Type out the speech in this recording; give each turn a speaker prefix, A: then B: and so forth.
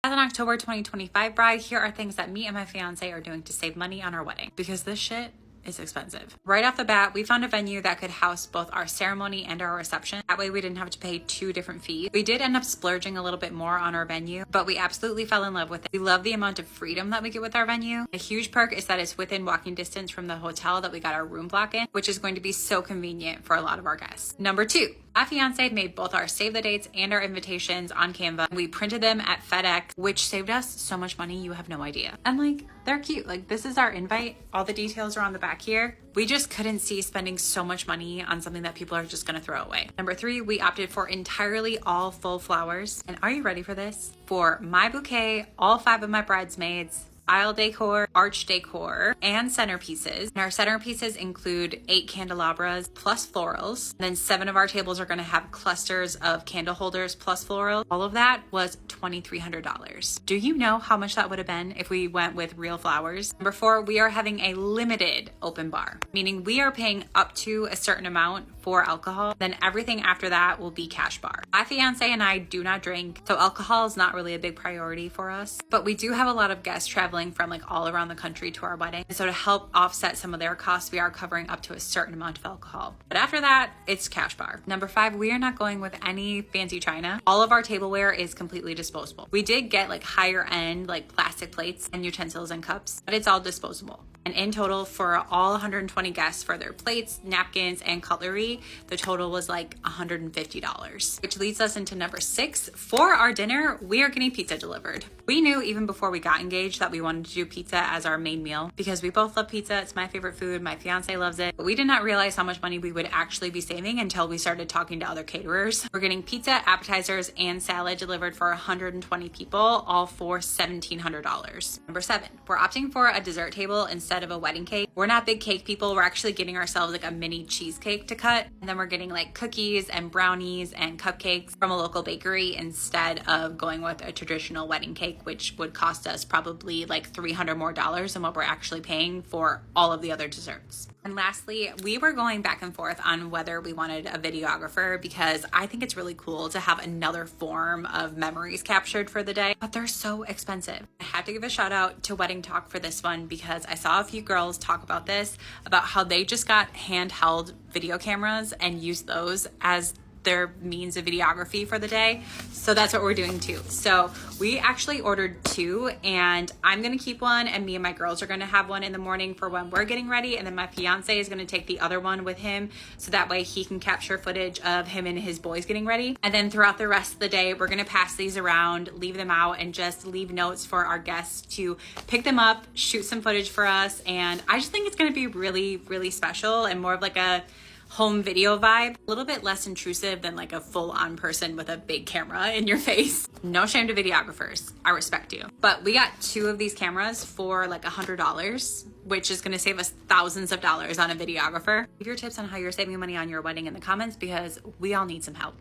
A: As an October 2025 bride, here are things that me and my fiance are doing to save money on our wedding, because this shit is expensive. Right off the bat, we found a venue that could house both our ceremony and our reception. That way we didn't have to pay two different fees. We did end up splurging a little bit more on our venue, but we absolutely fell in love with it. We love the amount of freedom that we get with our venue. A huge perk is that it's within walking distance from the hotel that we got our room block in, which is going to be so convenient for a lot of our guests. Number two, my fiance made both our save the dates and our invitations on Canva. We printed them at FedEx, which saved us so much money, you have no idea. And like, they're cute. Like, this is our invite. All the details are on the back here. We just couldn't see spending so much money on something that people are just gonna throw away. Number three, we opted for entirely all full flowers. And are you ready for this? For my bouquet, all 5 of my bridesmaids, aisle decor, arch decor, and centerpieces. And our centerpieces include 8 candelabras plus florals. And then 7 of our tables are gonna have clusters of candle holders plus florals. All of that was $2,300. Do you know how much that would have been if we went with real flowers? Number 4, we are having a limited open bar, meaning we are paying up to a certain amount for alcohol. Then everything after that will be cash bar. My fiance and I do not drink, so alcohol is not really a big priority for us, but we do have a lot of guests traveling from like all around the country to our wedding. And so to help offset some of their costs, we are covering up to a certain amount of alcohol. But after that, it's cash bar. Number 5, we are not going with any fancy china. All of our tableware is completely disposable. We did get like higher end, like plastic plates and utensils and cups, but it's all disposable. And in total, for all 120 guests, for their plates, napkins, and cutlery, the total was like $150, which leads us into number 6. For our dinner, we are getting pizza delivered. We knew even before we got engaged that we wanted to do pizza as our main meal because we both love pizza. It's my favorite food. My fiance loves it. But we did not realize how much money we would actually be saving until we started talking to other caterers. We're getting pizza, appetizers, and salad delivered for 120 people, all for $1,700. Number 7, we're opting for a dessert table instead of a wedding cake. We're not big cake people. We're actually getting ourselves like a mini cheesecake to cut. And then we're getting like cookies and brownies and cupcakes from a local bakery instead of going with a traditional wedding cake, which would cost us probably like $300 more than what we're actually paying for all of the other desserts. And lastly, we were going back and forth on whether we wanted a videographer because I think it's really cool to have another form of memories captured for the day, but they're so expensive. I have to give a shout out to Wedding Talk for this one because I saw a few girls talk about this, about how they just got handheld video cameras and used those as their means of videography for the day. So that's what we're doing too. So we actually ordered 2 and I'm gonna keep one and me and my girls are gonna have one in the morning for when we're getting ready, and then my fiance is gonna take the other one with him so that way he can capture footage of him and his boys getting ready. And then throughout the rest of the day, we're gonna pass these around, leave them out, and just leave notes for our guests to pick them up, shoot some footage for us. And I just think it's gonna be really, really special and more of like a home video vibe, a little bit less intrusive than like a full-on person with a big camera in your face. No shame to videographers, I respect you. But we got 2 of these cameras for like $100, which is gonna save us thousands of dollars on a videographer. Leave your tips on how you're saving money on your wedding in the comments because we all need some help.